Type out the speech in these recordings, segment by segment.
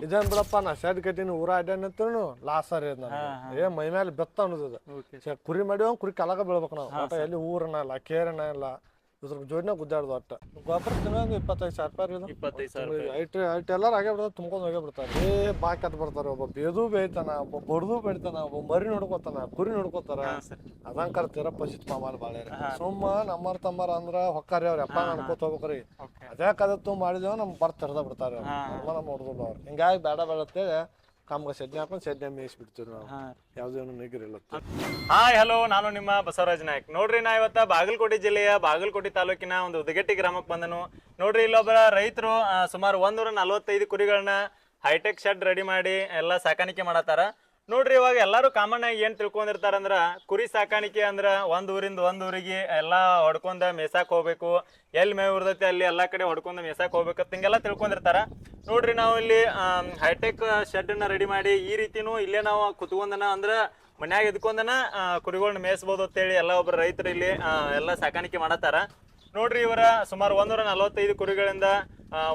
ಇದೇನ್ ಬಿಡಪ್ಪ ನಾ ಶೆಡ್ ಕಟ್ಟಿನಿ ಊರ ಅಡ್ಡಾಡ್ನಂತೂ ಲಾಸ್ ರೀ ಏ ಮೈ ಮೇಲೆ ಬೆತ್ತ ಅನ್ನೋದು ಕುರಿ ಮಾಡಿವ ಕುರಿ ಕಲಗ ಬೀಳ್ಬೇಕು ನಾವು ಒಟ್ಟ ಎಲ್ಲಿ ಊರನ ಇಲ್ಲ ಕೇರನ ಇಲ್ಲ ಇದ್ರ ಜೋಡಿನ ಗುದ್ದಾಡ್ದು ಒಟ್ಟ ಗೊಬ್ಬರ ತಿನ್ನೋದು 25,000 ರೂಪಾಯಿ 25,000 ಐಟ್ ಎಲ್ಲಾರು ಆಗೇ ಬಿಡ್ತಾರೆ ತುಂಬ್ಕೊಂಡು ಹೋಗೇ ಬಿಡ್ತಾರೆ ಏ ಬಾಕತ್ ಬರ್ತಾರೆ ಒಬ್ಬ ಬೇದು ಬೇಯ್ತಾನ ಒಬ್ಬ ಬಡ್ದು ಬೇಡ್ತಾನ ಒಬ್ಬ ಮರಿ ನೋಡ್ಕೋತಾನ ಕುರಿ ನೋಡ್ಕೋತಾರ ಅದಂಗ್ ಕರ್ತೀರ ಪಸಿತ್ ಮಾಮಾಲ್ ಬಾಳೆ ಸುಮ್ಮ ನಮ್ಮರ್ ತಮ್ಮರ ಅಂದ್ರ ಹೊಕ್ಕಾರಿ ಅವ್ರ ಎಪ್ಪ ಅನ್ಕೋತ ಹೋಗ್ಬೇಕ್ರಿ ಅದೇ ಕದತ್ತು ಮಾಡಿದೇವ ನಮ್ ಬರ್ತ ತೆರೆದ ಬಿಡ್ತಾರೆ ನಮ್ಮ ಹೊಡ್ದು ಅವ್ರು ಹಿಂಗಾಗಿ ಬೇಡ ಬೇಡತ್ತೇಳಿ ಕಮ್ಗ ಸೆಡ್ನೆ ಹಾಕೊಂಡು ಸೆಡ್ನೆ ಮೇಯಿಸ್ಬಿಡ್ತೀವಿ ನಾವು ಯಾವ್ದೇನು ನಿಗರಿಲ್ಲ. ಹಾಯ್ ಹಲೋ, ನಾನು ನಿಮ್ಮ ಬಸವರಾಜ್ ನಾಯ್ಕ್. ನೋಡ್ರಿ ನಾ ಇವತ್ತ ಬಾಗಲಕೋಟೆ ಜಿಲ್ಲೆಯ ಬಾಗಲಕೋಟೆ ತಾಲೂಕಿನ ಒಂದು ಉದಗಟ್ಟಿ ಗ್ರಾಮಕ್ಕೆ ಬಂದನು. ನೋಡ್ರಿ ಇಲ್ಲೊಬ್ಬರ ರೈತರು ಸುಮಾರು 145 ಕುರಿಗಳನ್ನ ಹೈಟೆಕ್ ಶೆಡ್ ರೆಡಿ ಮಾಡಿ ಎಲ್ಲ ಸಾಕಾಣಿಕೆ ಮಾಡತ್ತಾರ. ನೋಡ್ರಿ ಇವಾಗ ಎಲ್ಲರೂ ಕಾಮನ್ ಆಗಿ ಏನ್ ತಿಳ್ಕೊಂಡಿರ್ತಾರಂದ್ರ ಕುರಿ ಸಾಕಾಣಿಕೆ ಅಂದ್ರ ಒಂದ್ ಊರಿಂದ ಒಂದ್ ಊರಿಗೆ ಎಲ್ಲಾ ಹೊಡ್ಕೊಂಡ ಮೇಸಾಕ್ ಹೋಗ್ಬೇಕು, ಎಲ್ಲಿ ಮೇವ್ ಇರ್ತೈತಿ ಅಲ್ಲಿ ಎಲ್ಲಾ ಕಡೆ ಹೊಡ್ಕೊಂಡ ಮೇಸಾಕ್ ಹೋಗ್ಬೇಕಂತ ಹಿಂಗೆಲ್ಲ ತಿಳ್ಕೊಂಡಿರ್ತಾರ. ನೋಡ್ರಿ ನಾವು ಇಲ್ಲಿ ಹೈಟೆಕ್ ಶೆಡ್ ನ ರೆಡಿ ಮಾಡಿ ಈ ರೀತಿನೂ ಇಲ್ಲೇ ನಾವು ಕುತ್ಕೊಂಡನ ಅಂದ್ರ ಮನ್ಯಾಗ ಇದ್ಕೊಂಡನ ಕುರಿಗಳನ್ನ ಮೇಯಿಸ್ಬೋದು ಅಂತೇಳಿ ಎಲ್ಲ ಒಬ್ಬರು ರೈತರು ಇಲ್ಲಿ ಎಲ್ಲ ಸಾಕಾಣಿಕೆ ಮಾಡತ್ತಾರ. ನೋಡ್ರಿ ಇವರ ಸುಮಾರು 145 ಕುರಿಗಳಿಂದ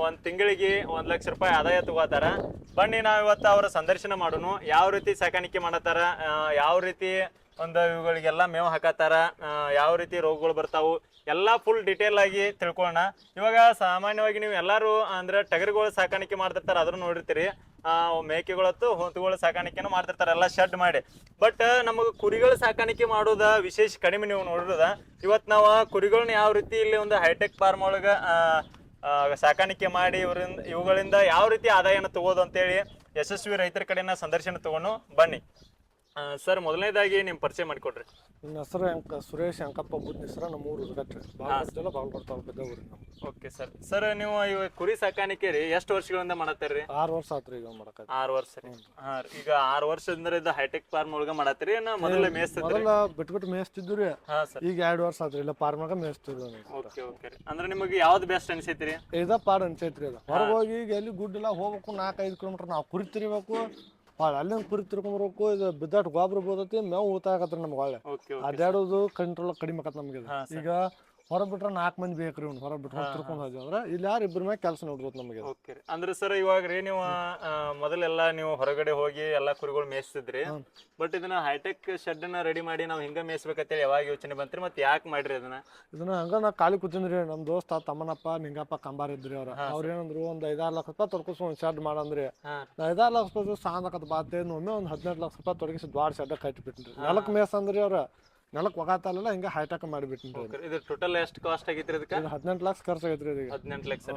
ಒಂದ್ ತಿಂಗಳಿಗೆ 1 ಲಕ್ಷ ರೂಪಾಯಿ ಆದಾಯ ತಗೋತಾರ. ಬನ್ನಿ ನಾವು ಇವತ್ತು ಅವರ ಸಂದರ್ಶನ ಮಾಡೋನು, ಯಾವ ರೀತಿ ಸಾಕಾಣಿಕೆ ಮಾಡತ್ತಾರ, ಯಾವ ರೀತಿ ಒಂದು ಇವುಗಳಿಗೆಲ್ಲ ಮೇವು ಹಾಕತ್ತಾರ, ಯಾವ ರೀತಿ ರೋಗಗಳು ಬರ್ತಾವು ಎಲ್ಲ ಫುಲ್ ಡಿಟೇಲ್ ಆಗಿ ತಿಳ್ಕೊಳ್ಳೋಣ. ಇವಾಗ ಸಾಮಾನ್ಯವಾಗಿ ನೀವು ಎಲ್ಲರೂ ಅಂದ್ರೆ ಟಗರುಗಳು ಸಾಕಾಣಿಕೆ ಮಾಡ್ತಿರ್ತಾರ, ಅದ್ರ ನೋಡಿರ್ತೀರಿ. ಮೇಕೆಗಳತ್ತು ಹೊತ್ತುಗಳು ಸಾಕಾಣಿಕೆನೂ ಮಾಡ್ತಿರ್ತಾರೆ ಎಲ್ಲ ಶೆಡ್ ಮಾಡಿ. ಬಟ್ ನಮಗೆ ಕುರಿಗಳು ಸಾಕಾಣಿಕೆ ಮಾಡೋದ ವಿಶೇಷ ಕಡಿಮೆ ನೀವು ನೋಡಿರೋದ. ಇವತ್ತು ನಾವು ಕುರಿಗಳನ್ನ ಯಾವ ರೀತಿ ಇಲ್ಲಿ ಒಂದು ಹೈಟೆಕ್ ಫಾರ್ಮ್ ಒಳಗೆ ಸಾಕಾಣಿಕೆ ಮಾಡಿ ಇವುಗಳಿಂದ ಯಾವ ರೀತಿ ಆದಾಯನ ತಗೋದು ಅಂತೇಳಿ ಯಶಸ್ವಿ ರೈತರ ಕಡೆನ ಸಂದರ್ಶನ ತಗೊಂಡು ಬನ್ನಿ. ಸರ್, ಮೊದಲನೇದಾಗಿ ನಿಮ್ಮ ಪರಿಚಯ ಮಾಡಿಕೊಡ್ರಿ. ನನ್ನ ಹೆಸರು ಸುರೇಶ್ ಅಂಕಪ್ಪ ಬುದ್ಧಿ ಹೆಸರು, ನಮ್ಮ ಊರು ಉದಗಟ್ರಿ ಬಾಗಲಕೋಟೆ ತಾಲೂಕು ಊರಿ. ಓಕೆ ಸರ್, ನೀವು ಇವಾಗ ಕುರಿ ಸಾಕಾಣಿಕೆ ರೀ ಎಷ್ಟು ವರ್ಷಗಳಿಂದ ಮಾಡತ್ತೀರಿ? 6 ವರ್ಷ ಆತ್ರಿ ಈಗ ಮಾಡಕ. 6 ವರ್ಷ ರೀ. ಈಗ 6 ವರ್ಷದಿಂದ ಇದು ಹೈಟೆಕ್ ಫಾರ್ಮ್ ಒಳಗ ಮಾಡತ್ತೀರಿ? ಮೊದಲ ಮೇಯಿಸ್ತಿದ್ರಿ? ಬಿಟ್ಬಿಟ್ಟು ಮೇಯಿಸ್ತಿದ್ವಿ. ಈಗ 2 ವರ್ಷ ಆತ್ರಿ ಇಲ್ಲ ಫಾರ್ಮ್ ಒಳಗ ಮೇಯಿಸ್ತಿದ್ವಿ. ಓಕೆ ರೀ. ಅಂದ್ರೆ ನಿಮಗೆ ಯಾವ್ದು ಬೆಸ್ಟ್ ಅನ್ಸೈತ್ರಿ? ಇದ ಪಾಡ್ ಅನ್ಸೈತ್ರಿ. ಅದು ಹೊರಗೆ ಹೋಗಿ ಈಗ ಎಲ್ಲಿ ಗುಡ್ಡಿಲ್ಲ ಹೋಗ್ಬೇಕು, 4-5 ಕಿಲೋಮೀಟರ್ ನಾವು ಕುರಿ ತಿರಿಬೇಕು, ಅಲ್ಲಿಂದ ಕುರಿ ತಿರ್ಕೊಂಬರ್ಬೇಕು. ಇದು ಬಿದ್ದಾಟ್ ಗೊಬ್ಬರ ಬೋದತಿ, ಮೇವು ಊತಾಕತ್ರಿ ನಮ್ಗೆ. ಒಳ್ಳೆ ಅಡ್ಡಾಡೋದು ಕಂಟ್ರೋಲ್ ಕಡಿಮೆ ಆಕತ್ ನಮ್ಗೆ. ಈಗ ಹೊರ ಬಿಟ್ರೆ 4 ಮಂದಿ ಬೇಕ್ರಿ. ಹೊರ ಬಿಟ್ರೆ ತಿರ್ಕೊಂಡು ಹೋದ್ವಿ ಅಂದ್ರೆ ಇಲ್ಲಿ ಯಾರು ಇಬ್ಬರ ಮೇಲೆ ಕೆಲಸ ನೋಡ್ಬೋದು ನಮಗೆ. ಅಂದ್ರೆ ಸರ್ ಇವಾಗ ರೀ ನೀವು ಮೊದಲೆಲ್ಲ ನೀವು ಹೊರಗಡೆ ಹೋಗಿ ಎಲ್ಲಾ ಕುರಿಗಳು ಮೇಯಿಸ್ತಿದ್ರಿ. ಬಟ್ ಇದನ್ನ ಹೈಟೆಕ್ ಶೆಡ್ ನ ರೆಡಿ ಮಾಡಿ ನಾವು ಹಿಂಗ ಮೇಯಿಸ್ಬೇಕಂತೇಳಿ ಯಾವಾಗ ಯೋಚನೆ ಬಂತ್ರಿ, ಮತ್ತೆ ಯಾಕೆ ಮಾಡ್ರಿ ಇದನ್ನ ಹಂಗ ನಾ ಖಾಲಿ ಕೂತಿದ್ರಿ. ನಮ್ ದೋಸ್ತ ತಮ್ಮನಪ್ಪ ನಿಂಗಪ್ಪ ಕಂಬಾರ ಇದ್ರಿ. ಅವ್ರ ಏನಂದ್ರು ಒಂದ್ 5-6 ಲಕ್ಷ ರೂಪಾಯಿ ತೊಡ್ಕೊಸ್ ಒಂದ್ ಶೆಡ್ ಮಾಡಂದ್ರಿ. ನಾ 5-6 ಲಕ್ಷ ರೂಪಾಯಿ ಸಾಂದಕತ್ ಬಾತೆ ಒಮ್ಮೆ ಒಂದ್ 18 ಲಕ್ಷ ರೂಪಾಯಿ ತೊಡಗಿಸಿ ದ್ವಾಡ ಶೆಡ್ ಕಟ್ಟಿಬಿಟ್ರಿ. ನೆಲಕ್ ಮೇಸ್ ಅಂದ್ರಿ ಅವ್ರ ನೆಲಕ್ ಒಗಾತಲ್ಲ ಹಿಂಗ ಹೈಟೆಕ್ ಮಾಡಿಬಿಟ್ಟಿನ್ರಿ. ಇದು ಟೋಟಲ್ ಎಷ್ಟು ಕಾಸ್ಟ್ ಆಗೈತ್ರಿ ಇದಕ್ಕೆ? 18 ಲಕ್ಷ ಖರ್ಚು ಆಗೈತ್ರಿ. 18 ಲಕ್ಷ.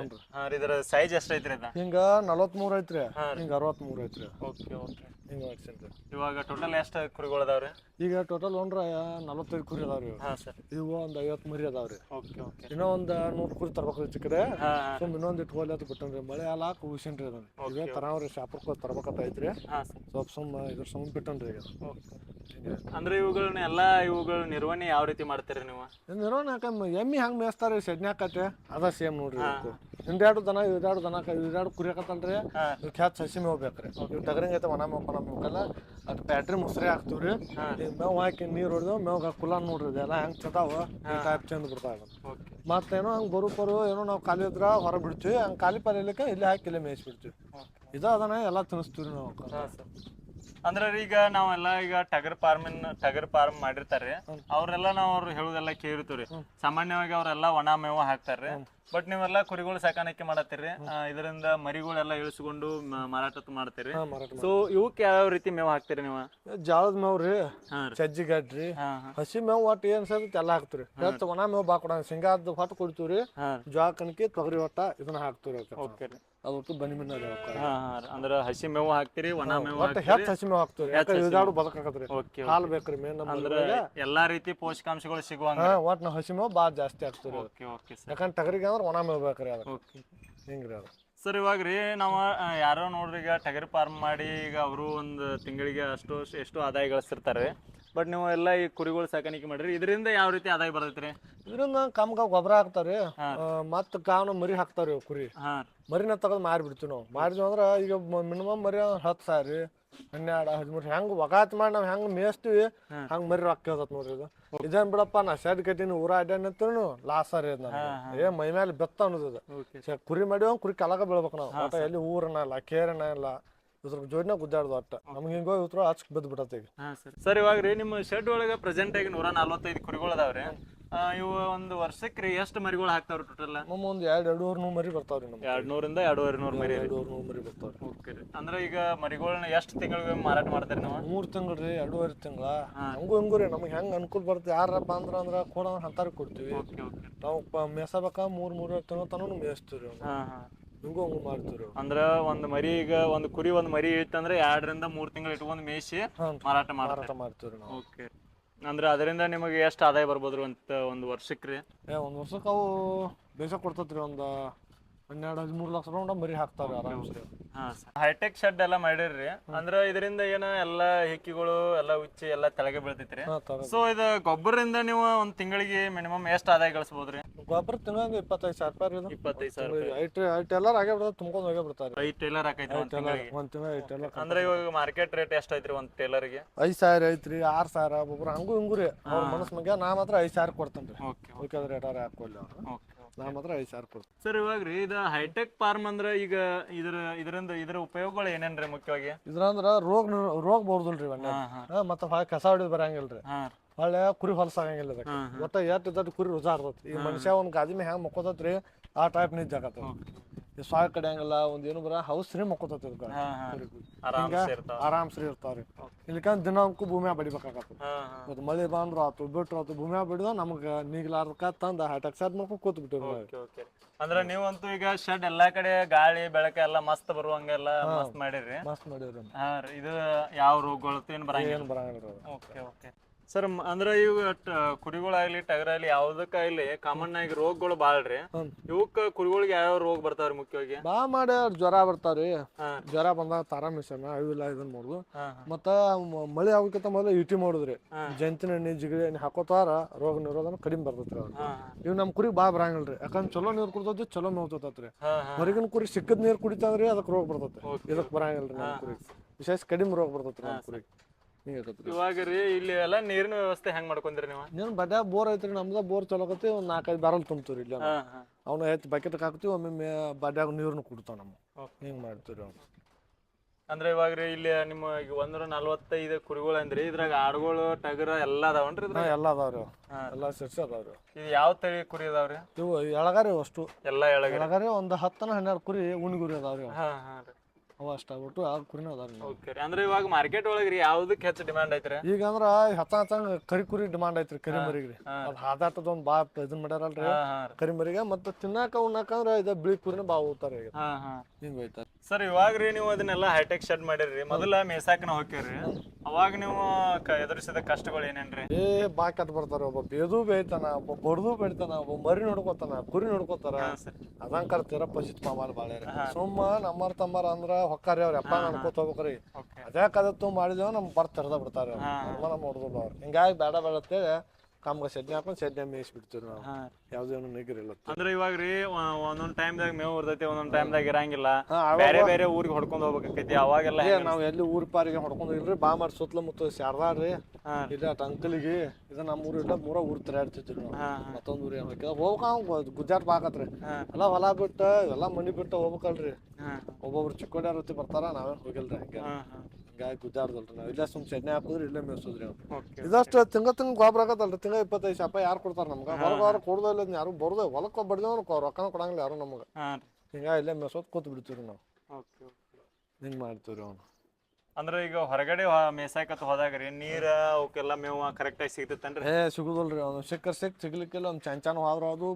ಇದರ ಸೈಜ್ ಎಷ್ಟು ಐತ್ರಿ? ಹಿಂಗ 43 ಐತ್ರಿ, ಹಿಂಗ 63 ಐತ್ರಿ. ಹಿಂಗ ಮಾಡ್ಸೇನ್ರಿ. ಇವಾಗ ಟೋಟಲ್ ಎಷ್ಟು ಕುರಿಗಳು ಅದಾವ್ರಿ? ಈಗ ಟೋಟಲ್ 45 ಕುರಿ ಅದಾವ್ರಿ. ಇವು ಒಂದ್ 50 ಮರಿ ಅದಾವ್ರಿ. ಇನ್ನೂ ಒಂದ್ 100 ಕುರಿ ತರ್ಬೇಕ್ರಿ ಚಿಕ್ಕಡೆ. ಇನ್ನೊಂದ್ ಇಟ್ಕೊಲ್ಲಿ ಅಂತ ಬಿಟ್ಟನ್ರಿ. ಮಳೆ ಎಲ್ಲ ಉಳಿಸೇನ್ರಿ. ಅದನ್ನ ಈಗ ತರಾವ್ರಿ ಶಾಪುರ್ಕ ತರ್ಬೇಕಂತ ಐತ್ರಿ. ಸ್ವಲ್ಪ ಇದ್ರ ಸುಮ್ ಬಿಟ್ಟನ್ರಿ ಈಗ. ಅಂದ್ರೆ ಇವುಗಳ ನಿರ್ವಹಣೆ ಯಾವ ರೀತಿ ಮಾಡ್ತೀರಿ ನೀವು? ನಿರ್ವಹಣೆ ಎಮ್ಮಿ ಹಂಗ ಮೇಯಿಸ್ತಾರ ಶೆಡ್ನ್ಯಾಕತ್ತೆ ಅದ ಸೇಮ್ ನೋಡ್ರಿ. ಹಿಂದೆರಡು ದನ ಇವೆರಡು ಕುರಿ ಹಾಕತ್ತಲ್ರಿ. ಇವಕ್ಕೆ ಹೆಚ್ಚು ಹಸಿ ಮೇವು ಬೇಕ್ರಿ. ಇವ್ ಟಗರಿಂಗ್ ಐತೆ ಒಣ ಮೇವಲ್ಲ, ಅದು ಬ್ಯಾಟ್ರಿ ಮುಸ್ರಿ ಹಾಕ್ತಿವ್ರಿ. ಮೇವು ಹಾಕಿ ನೀರು ಹೊಡೆದು ಮೇವ್ ಕುಲಾನ್ ನೋಡ್ರಿ ಎಲ್ಲ ಹೆಂಗ್ ಚದಾವ ಈ ಟೈಪ್ ಚಂದ ಬಿಡ್ತಾವ. ಮತ್ತೇನೋ ಹಂಗೆ ಬರು ಏನೋ ನಾವು ಖಾಲಿ ಇದ್ರ ಹೊರ ಬಿಡ್ತೀವಿ. ಹಂಗೆ ಖಾಲಿ ಪಾಲಿಲಿಕ್ಕೆ ಇಲ್ಲಿ ಹಾಕಿ ಇಲ್ಲೇ ಮೇಯಿಸ್ಬಿಡ್ತೀವಿ. ಇದು ಅದನ್ನ ಎಲ್ಲ ತಿನ್ನಿಸ್ತೀವಿ ನಾವು. ಅಂದ್ರೆ ಈಗ ನಾವೆಲ್ಲ ಈಗ ಟಗರ್ ಫಾರ್ಮ್ ಮಾಡಿರ್ತಾರ್ರಿ, ಅವ್ರೆಲ್ಲ ಅವ್ರು ಹೇಳುದೆಲ್ಲ ಕೇಳಿರ್ತೀವ್ರಿ. ಸಾಮಾನ್ಯವಾಗಿ ಅವ್ರೆಲ್ಲ ಒಣ ಮೇವು ಹಾಕ್ತಾರ್ರಿ. ಬಟ್ ನೀವೆಲ್ಲ ಕುರಿಗಳು ಸಾಕಾಣಿಕೆ ಮಾಡತ್ತೀರಿ, ಇದರಿಂದ ಮರಿಗಳೆಲ್ಲ ಇಳಿಸ್ಕೊಂಡು ಮಾರಾಟ ಮಾಡ್ತೀರಿ. ಸೊ ಇವಕ್ಕೆ ಯಾವ ರೀತಿ ಮೇವು ಹಾಕ್ತೀರಿ ನೀವು? ಜಾಳದ ಮೇವ್ರಿ, ಸಜ್ಜಿ ಗಡ್ರಿ, ಹಸಿ ಮೇವು ಒಟ್ಟು ಏನ್ ಸೇರ್ತೈತಿ ಎಲ್ಲ ಹಾಕ್ತಿರಿ. ಹೆಚ್ಚು ಒಣ ಮೇವು ಬಾಕೊಡ ಶೇಂಗಾದ ಹೊಟ್ಟು ಕೊಡ್ತೀವ್ರಿ. ಜ್ವಾಳ ಕಣಕಿ ತೊಗರಿ ಹೊಟ್ಟ ಇದನ್ನ ಹಾಕ್ತಿವ್ರಿ. ಅದೊಟ್ಟು ಬನ್ನಿ ಮಿನ್ನ ಅಂದ್ರೆ ಹಸಿ ಮೇವು ಹಾಕ್ತಿರಿ, ಒಣ ಮೇವು ಹೆಚ್ಚು ಹಸಿ ಮೇವು ಹಾಕ್ತಿವ್ರಿ. ಇದಾಡು ಬದಕಾಕತ್ರಿ, ಹಾಲು ಬೇಕ್ರಿ ಮೇನ್. ಅಂದ್ರೆ ಎಲ್ಲಾ ರೀತಿ ಪೋಷಕಾಂಶಗಳು ಸಿಗುವಂಗ ಒಟ್ಟು ನಾವು ಹಸಿ ಮೇವು ಬಾಳ ಜಾಸ್ತಿ ಹಾಕ್ತಿವ್ರಿ. ಯಾಕಂದ್ರೆ ಟಗರಿಗೆ ಅಂದ್ರೆ ಒಣ ಮೇವು ಬೇಕ್ರಿ. ಅದ ಹಿಂಗ್ರಿ ಅದು. ಸರ್ ಇವಾಗ ರೀ ನಾವು ಯಾರೋ ನೋಡ್ರಿ ಈಗ ಟಗರ್ ಫಾರ್ಮ್ ಮಾಡಿ ಈಗ ಅವರು ಒಂದು ತಿಂಗಳಿಗೆ ಎಷ್ಟು ಆದಾಯ ಗಳಿಸ್ತಿರ್ತಾರೆ. ಬಟ್ ನೀವು ಎಲ್ಲ ಈ ಕುರಿಗಳು ಸಾಕಾಣಿಕೆ ಮಾಡ್ರಿ, ಇದರಿಂದ ಯಾವ ರೀತಿ ಆದಾಯ ಬರ್ತೈತ್ರಿ? ಇದರಿಂದ ಕಮ್ಗ ಗೊಬ್ಬರ ಹಾಕ್ತಾವ್ರಿ. ಮತ್ತ ಕಾವನ ಮರಿ ಹಾಕ್ತಾವ್ರಿ. ಕುರಿ ಮರಿನ ತಗದ್ ಮಾರಿಬಿಡ್ತೀವಿ ನಾವು. ಮಾರಿದ್ವಿ ಅಂದ್ರ ಈಗ ಮಿನಿಮಮ್ ಮರಿ 10,000 12 13 ಹೆಂಗ್ ವಗಾತ್ ಮಾಡಿ ನಾವ್ ಹೆಂಗ್ ಮೇಯಿಸ್ತೀವಿ ಹಂಗ್ ಮರಿ ರೊಕ್ಕ ಕೇಳ್ತತ್ ನೋಡ್ರಿ ಇದು ಇದೇನ್ ಬಿಡಪ್ಪ ನಾ ಶೆಡ್ ಕಟ್ಟಿನಿ ಊರ ಅಡ್ಡಾನಂತೂ ಲಾಸ್ ರೀ ಇದು ನನಗೆ ಮೈ ಮೇಲೆ ಬೆತ್ತ ಅನ್ನೋದು ಕುರಿ ಮಾಡಿವ ಕುರಿ ಕಲಗ ಬೀಳ್ಬೇಕು ನಾವು ಒಟ್ಟ ಎಲ್ಲಿ ಊರನ ಇಲ್ಲ ಕೇರನ ಇಲ್ಲ ಇದ್ರ ಜೋಡಿನ ಗುದ್ದಾಡ್ದು ಒಟ್ಟ ನಮ್ಗೆ ಹಿಂಗೋ ಇವ್ರು ಹಚ್ಕ್ ಬಿದ್ದು ಬಿಡತ್ತೆ ಈಗ. ಸರ್ ಇವಾಗ ರೀ ನಿಮ್ಮ ಶೆಡ್ ಒಳಗೆ ಪ್ರೆಸೆಂಟ್ ಆಗಿ 145 ಕುರಿಗಳು ಅದಾವ್ರಿ. ಇವು ಒಂದು ವರ್ಷಕ್ಕೆ ರೀ ಎಷ್ಟು ಮರಿಗಳು ಹಾಕ್ತಾವ್ರಿ ಟೋಟಲ್? ನಮ್ಮ ಒಂದು 200 ಮರಿ ಬರ್ತಾವ್ರಿ ನಮ್ಗೆ 200 ಇಂದ 250 ಮರಿ 200 ಮರಿ ಬರ್ತಾವ್ರಿ. ಓಕೆ ರೀ. ಅಂದ್ರೆ ಈಗ ಮರಿಗಳನ್ನ ಎಷ್ಟು ತಿಂಗಳಿಗೆ ಮಾರಾಟ ಮಾಡ್ತೀರಿ ನೀವು? 3 ತಿಂಗಳು ರೀ 2.5 ತಿಂಗಳ ಹಂಗೂ ಹಿಂಗೂ ರೀ ನಮ್ಗೆ ಹೆಂಗ್ ಅನುಕೂಲ ಬರುತ್ತೆ ಯಾರಪ್ಪ ಅಂದ್ರ ಕೊಡ ಅಂತಾರ ಕೊಡ್ತೀವಿ ನಾವು ಮೇಸಬೇಕ 3-3 ತಿಂಗಳ ತನಕ ಮೇಯಿಸ್ತೀವಿ ಹಿಂಗೂ ಹಂಗೂ ಮಾಡ್ತೀವಿ. ಅಂದ್ರ ಒಂದ್ ಮರಿ ಈಗ ಒಂದ್ ಕುರಿ ಒಂದ್ ಮರಿ ಇತ್ತಂದ್ರೆ 2 ರಿಂದ 3 ತಿಂಗಳು ಇಟ್ಕೊಂಡ್ ಮೇಯಿಸಿ ಮಾರಾಟ ಮಾಡ್ತೀವಿ ನಾವು. ಓಕೆ. ಅಂದ್ರೆ ಅದರಿಂದ ನಿಮಗೆ ಎಷ್ಟು ಆದಾಯ ಬರ್ಬೋದ್ರಿ ಒಂದು ವರ್ಷಕ್ಕೆ ರೀ? ಒಂದ್ ವರ್ಷಕ್ಕೆ ಅವು ಬೇಸ ಕೊಡ್ತತ್ರಿ ಒಂದು 12-13 ಲಕ್ಷ ರೂಪಾಯಿ ಮರಿ ಹಾಕ್ತಾವ್ರಿ ಆರಾಮ್ಸರಿ. ಹೈಟೆಕ್ ಶೆಡ್ ಎಲ್ಲ ಮಾಡಿರ್ರಿ ಅಂದ್ರ ಇದರಿಂದ ಏನ ಎಲ್ಲಾ ಹಿಕ್ಕಿಗಳು ಎಲ್ಲ ಉಚ್ಚಿ ಎಲ್ಲ ತೆಳಗೆ ಬೀಳ್ತೈತ್ರಿ. ಸೊ ಇದು ಗೊಬ್ಬರದಿಂದ ನೀವು ಒಂದ್ ತಿಂಗಳಿಗೆ ಮಿನಿಮಮ್ ಎಷ್ಟು ಆದಾಯ ಗಳಿಸಬಹುದ್ರಿ? ಗೊಬ್ಬರ ತಿಂಗಳಿಗೆ 25,000 ರೂಪಾಯಿ. 25,000. ಐ ಟೇಲರ್ ಆಗೇ ಬಿಡ್ತಾರೆ ತುಂಬ್ಕೊಂಡು ಹೋಗೇ ಬಿಡ್ತಾರೆ. 5 ಟೇಲರ್ ಹಾಕೈತ್ರಿ ಒಂದ್ ತಿಂಗಳಿಗೆ? ಒಂದ್ ತಿಂಗಳ 5 ಟೇಲರ್. ಅಂದ್ರೆ ಇವಾಗ ಮಾರ್ಕೆಟ್ ರೇಟ್ ಎಷ್ಟು ಐತ್ರಿ ಒಂದ್ ಟೇಲರ್ಗೆ? 5,000 ಐತ್ರಿ 6,000 ಒಬ್ಬೊಬ್ರು ಹಂಗೂ ಹಿಂಗೂ ರೀ ಅವ್ರ ಮನಸ್ ಮಗ. ನಾ ಮಾತ್ರ 5,000 ಕೊಡ್ತೇನ್ರಿ. ಓಕೆ ರೇಟಾರ ಹಾಕೊಳ್ಳಿ ಅವ್ರು. ನಾ ಮಾತ್ರ 5,000 ಕೊಡ್ತೀನಿ. ಸರ್ ಇವಾಗ ರೀ ಇದು ಹೈಟೆಕ್ ಫಾರ್ಮ್ ಅಂದ್ರೆ ಈಗ ಇದರ ಉಪಯೋಗಗಳು ಏನೇನ್ರಿ ಮುಖ್ಯವಾಗಿ? ಇದ್ರಂದ್ರ ರೋಗ ಬರ್ದಲ್ರಿ ಮತ್ತೆ ಕಸ ಹೊಡಿದ್ ಬರಂಗಿಲ್ರಿ. ಹೊಳ್ಳೆ ಕುರಿ ಹೊಲಸಾಗಂಗಿಲ್ಲ ಇದಕ್ಕೆ. ಒಟ್ಟ ಎಷ್ಟ್ ಕುರಿ ರುಜಾ ಇರ್ತೈತಿ. ಈ ಮನುಷ್ಯ ಒಂದ್ ಗಾದಿ ಮೇಲೆ ಹೆಂಗ್ ಮಕ್ಕೋತತ್ರಿ ಆ ಟೈಪ್ ನಿಜ ಆಗತ್ತ. ಈ ಸಾಯ್ ಕಡಿಯಂಗಿಲ್ಲ ಒಂದ್ ಏನು ಬರ ಹೌಸ್ರಿ ಮಕ್ಕೋತೈತಿ ಆರಾಮ್ಸ್ರಿ ಇರ್ತಾವ್ರಿ. ಇಲ್ಲಿಕಂದ್ ದಿನಕ್ಕೂ ಭೂಮಿಯಾಗ ಬಡಿಬೇಕಾಗತ್ತ. ಮತ್ ಮಳಿ ಬಂದ್ರು ಆತು ಬಿಟ್ರು ಆತು ಭೂಮಿಯಾಗ ಬಡಿದ ನಮ್ಗ ನೀಗ್ಲಾರ್ದಕ್ಕ ತಂದ ಹೈಟೆಕ್ ಶೆಡ್ ಮಾಡ್ಕೊಂಡು ಕೂತ್ ಬಿಟ್ಟಿವಿ. ಅಂದ್ರೆ ನೀವಂತೂ ಈಗ ಶೆಡ್ ಎಲ್ಲಾ ಕಡೆ ಗಾಳಿ ಬೆಳಕ ಎಲ್ಲಾ ಮಸ್ತ್ ಬರುವಂಗೆಲ್ಲ ಮಸ್ತ್ ಮಾಡಿರಿ. ಇದು ಯಾವ ರೋಗಗಳು ಏನ್ ಬರಂಗಿಲ್ಲ. Okay okay sir. ಅಂದ್ರೆ ಇವು ಕುರಿಗಳಾಗ್ಲಿ ಟಗರಾಗ್ಲಿ ಯಾವ್ದಕ್ಕಾಗ್ಲಿ ಕಾಮನ್ ಆಗಿ ರೋಗಗಳು ಬಾಳ್ರಿ. ಇವಕ್ಕ ಕುರಿಗಳಿಗೆ ಯಾವ ರೋಗ ಬರ್ತಾವ್ರಿ ಮುಖ್ಯವಾಗಿ? ಬಾ ಮಾಡಿ ಜ್ವರ ಬರ್ತಾವ್ರಿ. ಜ್ವರ ಬಂದಾಗ ತಾರಾ ಮಿಷನ್ ಅವಿಲ್ಲ ಇದನ್ ಮಾಡುದು. ಮತ್ತ ಮಳಿ ಆಗಕ್ಕಿಂತ ಮೊದಲು ಇಟಿ ಮಾಡುದ್ರಿ. ಜಂತಿನ ಎಣ್ಣೆ ಜಿಗಳಿ ಎಣ್ಣೆ ಹಾಕೋತಾರ ರೋಗ ನಿರೋಧನ ಕಡಿಮೆ ಬರ್ತೈತ್ರಿ ಅವ್ರು. ಇವ್ ನಮ್ ಕುರಿ ಬಾ ಬರಂಗಿಲ್ರಿ. ಯಾಕಂದ್ರೆ ಚಲೋ ನೀರ್ ಕುಡ್ತೈತಿ ಚಲೋ ಮೇವ್ತೈತ್ರಿ. ಹೊರಗಿನ ಕುರಿ ಸಿಕ್ಕದ್ ನೀರ್ ಕುಡಿತಾವ್ರಿ ಅದಕ್ಕೆ ರೋಗ ಬರ್ತೈತಿ. ಇದಕ್ ಬರಂಗಿಲ್ರಿ ನಮ್ ಕುರಿ. ವಿಶೇಷ ಕಡಿಮೆ ರೋಗ ಬರ್ತೈತ್ರಿ ನಮ್ ಕುರಿ. ಇವಾಗ ರೀ ಇಲ್ಲಿ ಎಲ್ಲಾ ನೀರಿನ ವ್ಯವಸ್ಥೆ ಹೆಂಗ್ ಮಾಡ್ಕೊಂಡ್ರಿ ನೀವು? ನೀನ್ ಬಡ್ಯಾಗ ಬೋರ್ ಐತ್ರಿ. ನಮ್ದ ಬೋರ್ ಚಲೋಕತಿ ಒಂದ್ 4-5 ಬ್ಯಾರಲ್ ತುಂಬ್ತೀವ್ರಿ. ಇಲ್ಲ ಅವ್ನ ಹೆಚ್ಚು ಬಕೆಟ್ ಹಾಕ್ತಿವಿ. ಒಮ್ಮೆ ಬಡ್ಯಾಗ ನೀರ್ನು ಕುಡ್ತಾವ ನಮ್. ಹಿಂಗ್ ಮಾಡ್ತೀವ್ರಿ ಅವ್ನು. ಅಂದ್ರೆ ಇವಾಗ ರೀ ಇಲ್ಲಿ ನಿಮ್ಮ 145 ಕುರಿಗಳು ಅಂದ್ರಿ ಇದ್ರಾಗ ಆಡುಗಳು ಟಗರ ಎಲ್ಲಾ ಅದಾವನ್ರಿ? ಎಲ್ಲಾ ಅದಾವ್ರಿ. ಎಲ್ಲಾ ಸೇರ್ಸಿ ಅದಾವ್ರಿ. ಇದು ಯಾವ ತಳಿ ಕುರಿ ಅದಾವ್ರಿ? ಇವು ಎಳಗಾರಿ ಅಷ್ಟು ಎಲ್ಲಾ ಎಳಗಾರಿ. ಒಂದ್ 10-12 ಕುರಿ ಉಣ್ಗುರಿ ಅದಾವ್ರಿ. ಅವ ಅಷ್ಟ ಆಗ್ಬಿಟ್ಟು ಆ ಕುರಿನ ಅದಾವ್ರಿ. ಅಂದ್ರೆ ಇವಾಗ ಮಾರ್ಕೆಟ್ ಒಳಗ್ರಿ ಯಾವ್ದಕ್ ಹೆಚ್ಚು ಡಿಮಾಂಡ್ ಐತ್ರಿ? ಈಗ ಅಂದ್ರ ಹಚ್ಚಂಗ್ ಕರಿ ಕುರಿ ಡಿಮಾಂಡ್ ಐತ್ರಿ. ಕರಿ ಮರಿಗ್ರಿ ಅದ್ ಹಾದಾಟದ ಒಂದ್ ಬಾ ಇದನ್ ಮಾಡ್ಯಾರಲ್ರಿ ಕರಿ ಮರಿಗೆ. ಮತ್ತೆ ತಿನ್ನಾಕ ಉಣ್ಣಾಕ ಅಂದ್ರ ಇದ ಬಿಳಿ ಕುರಿನ ಬಾ ಹೋಗ್ತಾರ. ಹಿಂಗ ಐತಾರ. ಸರ್ ಇವಾಗ್ರಿ ನೀವು ಅದನ್ನೆಲ್ಲ ಹೈಟೆಕ್ ಶೆಡ್ ಮಾಡಿರ್ರಿ. ಮೊದಲ ಮೇಸಾಕನ ಹೋಗ್ಯಾರ್ರಿ. ಅವಾಗ ನೀವು ಎದುರಿಸಿದ ಕಷ್ಟಗಳು ಏನೇನ್ರಿ? ಬಾ ಕೆಟ್ಟ ಬರ್ತಾರ. ಒಬ್ಬ ಬೇದು ಬೇಯ್ತಾನ, ಒಬ್ಬ ಬಡ್ದು ಬೇಡ್ತಾನ, ಒಬ್ಬ ಮರಿ ನೋಡ್ಕೋತಾನ, ಕುರಿ ನೋಡ್ಕೋತಾರ. ಅದಂಗ್ ಕರ್ತೀರ ಪಜಿತ್ ಮಾಮಾಲ್ ಬಾಳೆ. ಸುಮ್ಮ ನಮ್ಮರ್ ತಮ್ಮರ ಅಂದ್ರ ಹೊಕ್ಕಾರಿ ಅವ್ರ ಎಪ್ಪ ನೋಡ್ಕೋತ ಹೋಗ್ಬೇಕ್ರಿ. ಅದೇ ಕದತ್ತು ಮಾಡಿದೇವ ನಮ್ ಬರ್ತ ತೆರೆದ ಬಿಡ್ತಾರ. ನೋಡುದಿಲ್ಲ ಅವ್ರು. ಹಿಂಗಾಗಿ ಬೇಡ ಬೇಡತ್ತೇಳಿ ಕಮ್ಗ ಸೆಡ್ನೆ ಹಾಕೊಂಡ್ ಸೆಡ್ನೆ ಮೇಯಿಸಿ ಬಿಡ್ತೀವಿ ನಾವು. ಯಾವ್ದೇನು ನಿಗರಿಲ್ಲ. ಅಂದ್ರೆ ಇವಾಗ್ರಿ ಒಂದೊಂದ್ ಟೈಮ್ದಾಗ ಮೇವ್ ಇರ್ತೈತಿ, ಒಂದೊಂದ್ ಟೈಮ್ದಾಗ ಇರಂಗಿಲ್ಲ. ಬೇರೆ ಬೇರೆ ಊರಿಗೆ ಹೊಡ್ಕೊಂಡ್ ಹೋಗ್ಬೇಕೈತಿ. ಅವಾಗೆಲ್ಲ ನಾವ್ ಎಲ್ಲಿ ಊರ್ ಪಾರಿಗೆ ಹೊಡ್ಕೊಂಡ್ ಇಲ್ರಿ. ಬಾ ಮಾಡಿ ಸುತ್ತಲ ಮುತ್ತ ಶಾರದಾಡ್ರಿ ಇಲ್ಲ ಅಂಕಲಿಗೆ ಇದು ನಮ್ಮ ಊರ್ ಇಲ್ಲ ಮೂರ ಊರ್ ತಿರ್ಯಾಡ್ತಿದ್ವಿ ನಾವು. ಮತ್ತೊಂದ್ ಊರಿಗೆ ಹೋಗ್ಬೇಕ ಗುದ್ದಾಟ್ ಬಾಕತ್ರಿ. ಎಲ್ಲಾ ಹೊಲ ಬಿಟ್ಟ ಎಲ್ಲಾ ಮನಿ ಬಿಟ್ಟ ಹೋಗ್ಬೇಕಲ್ರಿ. ಒಬ್ಬೊಬ್ರು ಚಿಕ್ಕೋಡ್ಯಾರ ಬರ್ತಾರ. ನಾವೇನ್ ಹೋಗಿಲ್ರಿ. ಹಿಂಗಾಗಿ ಗುದ್ದಾಡ್ದಲ್ರಿ ನಾವ್. ಇಲ್ಲೇ ಸುಮ್ ಸೆಡ್ನೆ ಹಾಕುದ್ರಿ ಇಲ್ಲೇ ಮೇಯ್ಸೋದ್ರಿ. ಇದಷ್ಟು ತಿಂಗ ಗೊಬ್ಬರ ಆಗತ್ತಲ್ರಿ. ತಿಂಗ 25,000 ಯಾರು ಕೊಡ್ತಾರ ನಮ್ಗ? ಹೊರಗ ಕೊಡುದಿಲ್ಲ ಯಾರು ಬರುದ. ಹೊಲಕ್ಕ ಬಡ್ದೇವ್ ರೊಕ್ಕನ ಕೊಡಂಗಿಲ್ಲ ಯಾರು ನಮ್ಗ. ಹಿಂಗಾಗಿ ಇಲ್ಲೇ ಮೇಯ್ಸೋದ್ ಕೂತ್ ಬಿಡ್ತೀವ್ರಿ ನಾವು. ಹಿಂಗ್ ಮಾಡ್ತೀವ್ರಿ ಅವ್ನು. ಅಂದ್ರೆ ಈಗ ಹೊರಗಡೆ ಮೇಸಾಕತ್ ಹೋದಾಗ್ರಿ ನೀರ ಅವಕ್ಕೆಲ್ಲ ಮೇವು ಕರೆಕ್ಟ್ ಆಗಿ ಸಿಗ್ತೈತೇನ್ರಿ? ಸಿಗುದಿಲ್ರಿ. ಅವ್ನು ಸಿಗ್ಲಿಕ್ಕಿಲ್ಲ. ಒಂದ್ ಚಂಚಾನ ಹೋದ್ರ ಅದು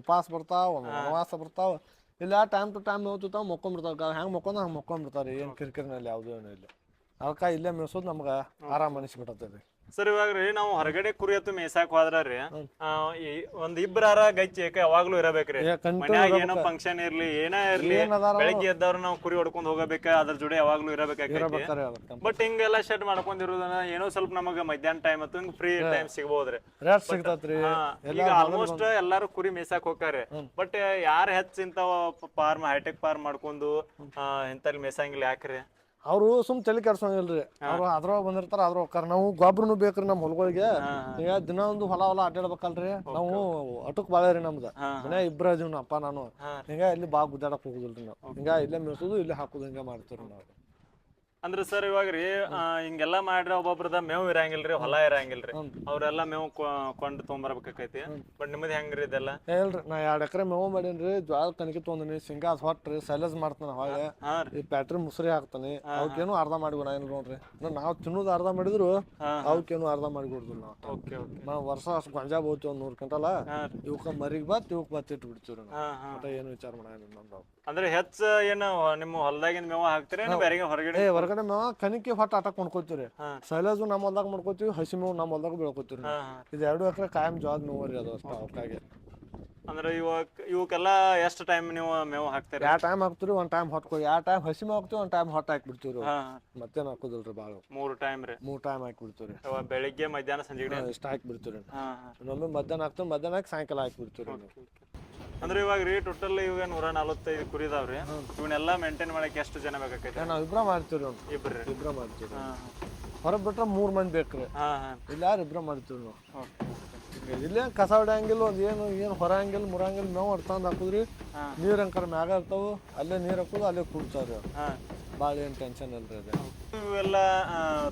ಉಪವಾಸ ಬರ್ತಾವ, ಒಂದ್ ವನವಾಸ ಬರ್ತಾವ. ಇಲ್ಲ ಟೈಮ್ ಟು ಟೈಮ್ ಮೇವ್ತಿರ್ತಾವ ಮಕ್ಕೊಂಡ್ಬಿಡ್ತಾವ. ಹೆಂಗ್ ಮಕ್ಕೊಂಡ್ ಹಂಗ್ ಮಕ್ಕೊಂಡ್ಬಿಡ್ತಾವ್ರಿ. ಏನ್ ಕಿರಿಕಿರಿನಲ್ಲಿ ಯಾವ್ದು ಏನೂ ಇಲ್ಲ. ಅದಕ್ಕ ಇಲ್ಲೇ ಮೇಯ್ಸೋದ್ ನಮ್ಗ ಆರಾಮ್ ಅನಿಸ್ಬಿಟ್ಟೈತಿ. ಸರ್ ಇವಾಗ್ರಿ ನಾವು ಹೊರಗಡೆ ಕುರಿ ಎತ್ತು ಮೇಯ್ಸಾಕ್ ಹೋದ್ರಿ ಒಂದ್ ಇಬ್ಬರಾರ ಗಚ್ಚಿ ಯಾವಾಗ್ಲೂ ಇರಬೇಕ್ರಿ. ಮನ್ಯಾಗ ಏನೋ ಫಂಕ್ಷನ್ ಇರ್ಲಿ ಏನೇ ಇರ್ಲಿ ಬೆಳಿಗ್ಗೆ ಎದ್ದವ್ರು ನಾವು ಕುರಿ ಹೊಡ್ಕೊಂಡ್ ಹೋಗಬೇಕ. ಅದ್ರ ಜೋಡಿ ಯಾವಾಗ್ಲೂ ಇರಬೇಕಾಗೈತಿ. ಬಟ್ ಹಿಂಗೆಲ್ಲ ಶೆಡ್ ಮಾಡ್ಕೊಂಡಿರೋದನ್ನ ಏನೋ ಸ್ವಲ್ಪ ನಮಗ ಮಧ್ಯಾಹ್ನ ಟೈಮ್ ಮತ್ತು ಹಿಂಗ್ ಫ್ರೀ ಟೈಮ್ ಸಿಗಬಹುದ್ರಿ. ಈಗ ಆಲ್ಮೋಸ್ಟ್ ಎಲ್ಲಾರು ಕುರಿ ಮೇಯ್ಸಾಕ್ ಹೋಗ್ತಾರೆ. ಬಟ್ ಯಾರ ಹೆಚ್ಚ ಇಂತ ಫಾರ್ಮ್ ಹೈಟೆಕ್ ಫಾರ್ಮ್ ಮಾಡ್ಕೊಂಡು ಇಂತಲ್ಲಿ ಮೇಯ್ಸಂಗಿಲ್ಲ ಯಾಕ್ರಿ? ಅವ್ರು ಸುಮ್ ತಲೆ ಕೆಡ್ಸಂಗಿಲ್ರಿ ಅವ್ರು ಅದ್ರೊಳಗೆ ಬಂದಿರ್ತಾರ ಅದ್ರೊಳಗೆ ಹೋಗ್ತಾರ. ನಾವು ಗೊಬ್ಬರನು ಬೇಕ್ರಿ ನಮ್ಮ ಹೊಲಗಳಿಗೆ. ಈಗ ದಿನ ಒಂದು ಹೊಲ ಅಡ್ಡಾಡ್ಬೇಕಲ್ರಿ ನಾವು. ಅಟಕ್ ಬಾಳ ರೀ ನಮ್ದು. ದಿನ ಇಬ್ರ ಇದೀವಿ ಅಪ್ಪ ನಾನು. ಹಿಂಗ ಇಲ್ಲಿ ಬಾ ಗುದ್ದಾಡಕ್ ಹೋಗುದಿಲ್ರಿ ನಾವು. ಹಿಂಗ ಇಲ್ಲೇ ಮೇಸೋದು ಇಲ್ಲೇ ಹಾಕುದು ಹಿಂಗ ಮಾಡ್ತೀವ್ರಿ ನಾವು. ಅಂದ್ರೆ ಸರ್ ಇವಾಗ ರೀ ಹಿಂಗೆಲ್ಲಾ ಮಾಡ್ರಿ ಒಬ್ಬೊಬ್ರದ ಮೇವು ಇರಂಗಿಲ್ರಿ, ಹೊಲ ಇರಂಗಿಲ್ರಿ, ಅವ್ರೆಲ್ಲ ಮೇವು ಕೊಂಡು ತೊಗೊಂಬರ್ಬೇಕಾಕೈತಿ. ಬಟ್ ನಿಮ್ದು ಹೆಂಗ್ರಿ ಇದೆಲ್ಲ? ಹೇಳ್ರಿ ನಾ 2 ಎಕರೆ ಮೇವು ಮಾಡೀನ್ರಿ. ಜ್ವಾಳ ಕಣಕಿ ತೊಗೊಂಡಿನಿ, ಶೇಂಗಾ ಹೊಟ್ರಿ, ಸೈಲೇಜ್ ಮಾಡ್ತಾನ ಹೊಳೆ, ಈ ಬ್ಯಾಟ್ರಿ ಮುಸ್ರಿ ಹಾಕ್ತಾನೆ. ಅವಕ್ಕೇನು ಅರ್ಧ ಮಾಡಿಬಿಡ ಏನ್ ನೋಡ್ರಿ. ನಾವು ತಿನ್ನೋದು ಅರ್ಧ ಮಾಡಿದ್ರು ಅವಕ್ಕೇನು ಅರ್ಧ ಮಾಡಿಬಿಡ್ದು ನಾವು. ನಾವು ವರ್ಷ ಅಷ್ಟು ಗೊಂಜಾ ಬೋಗ್ತೀವಿ 100 ಕ್ವಿಂಟಲ್. ಇವಕ್ಕ ಮರಿಗೆ ಇವಕ್ ಬತ್ ಇಟ್ಟು ಬಿಡ್ತೀವ್ರಿ ನಾವು. ಒಟ್ಟ ಏನು ವಿಚಾರ ಮಾಡಂಗಿಲ್ಲ ನಮ್ದು. ಅಂದ್ರೆ ಹೆಚ್ಚ ಏನು ನಿಮ್ಮ ಹೊಲದಾಗಿನ ಮೇವ ಹಾಕ್ತಿರಿ ಹೊರಗಡೆ? ಹೊರಗಡೆ ಮೇವ ಕಣಿಕೆ ಹೊಟ್ಟ ಆಟ ಕೊಂಡ್ಕೊತೀವ್ರಿ. ಸೈಲೇಜು ನಮ್ಮ ಹೊಲ್ದಾಗ ಮಾಡ್ಕೋತೀವಿ, ಹಸಿ ಮೇವು ನಮ್ಮ ಹೊಲ್ದಾಗ ಬೆಳ್ಕೊತೀವ್ರಿ. ಇದು 2 ಎಕರೆ ಕಾಯಂ ಜೋಳದ ಮೇವು ರೀ ಅದು ಅಷ್ಟ ಅವಕ್ಕಾಗಿ. ಅಂದ್ರೆ ಇವಕ್ಕೆಲ್ಲ ಎಷ್ಟು ಟೈಮ್ ನೀವು ಮೇವು ಹಾಕ್ತೀರಿ? 2 ಟೈಮ್ ಹಾಕ್ತಿವ್ರಿ. 1 ಟೈಮ್ ಹೊಟ್ಕೊ 2 ಟೈಮ್ ಹಸಿ ಮೇವು ಹಾಕ್ತಿವಿ, 1 ಟೈಮ್ ಹೊಟ್ಟ ಹಾಕ್ಬಿಡ್ತೀವ್ರಿ. ಮತ್ತೇನ್ ಹಾಕೋದಿಲ್ರಿ ಬಾಳ. 3 ಟೈಮ್ ರೀ? 3 ಟೈಮ್ ಹಾಕ್ಬಿಡ್ತೀವ್ರಿ. ಬೆಳಿಗ್ಗೆ ಮಧ್ಯಾಹ್ನ ಸಂಜೆ ಇಷ್ಟ ಹಾಕ್ಬಿಡ್ತೀವ್ರಿ. ಇನ್ನೊಮ್ಮೆ ಮಧ್ಯಾಹ್ನ ಹಾಕ್ತಿವಿ, ಮಧ್ಯಾಹ್ನ ಹಾಕಿ ಸಾಯಂಕಾಲ ಹಾಕ್ಬಿಡ್ತೀವ್ರಿ. ಅಂದ್ರೆ ಇವಾಗ ರೀ ಟೋಟಲ್ ಇವಾಗ 145 ಕುರಿ ಇದಾವ್ರಿ. ಇವನ್ನೆಲ್ಲ ಮೇಂಟೈನ್ ಮಾಡಕ್ಕೆ ಎಷ್ಟು ಜನ ಬೇಕಾಕೈತಿ? ನಾವು ಇಬ್ರ ಮಾಡ್ತೀವ್ರಿ. ಇಬ್ರ ಮಾಡ್ತೀವ್ರಿ. ಹೊರಗ್ ಬಿಟ್ರೆ 3 ಮಂದಿ ಬೇಕ್ರಿ. ಇಲ್ಲ ಯಾರು ಇಬ್ರ ಮಾಡ್ತೀವ್ರಿ ನಾವು. ಇಲ್ಲೇ ಕಸ ಹೊಡ್ಯಂಗಿಲ್ಲ, ಒಂದ್ ಏನು ಹೊರಂಗಿಲ್ಲ ಮುರಂಗಿಲ್ಲ. ಮೇವು ಹೊಡ್ತಂದ್ ಹಾಕುದ್ರಿ. ನೀರ್ ಅಂಕರ್ ಮ್ಯಾಗ ಇರ್ತಾವು, ಅಲ್ಲೇ ನೀರ್ ಹಾಕುದು ಅಲ್ಲೇ ಕುಡ್ತಾವ್ರಿ. ಭಾಳ ಏನು ಟೆನ್ಷನ್ ಇಲ್ರಿ ಅದು. ಇವೆಲ್ಲ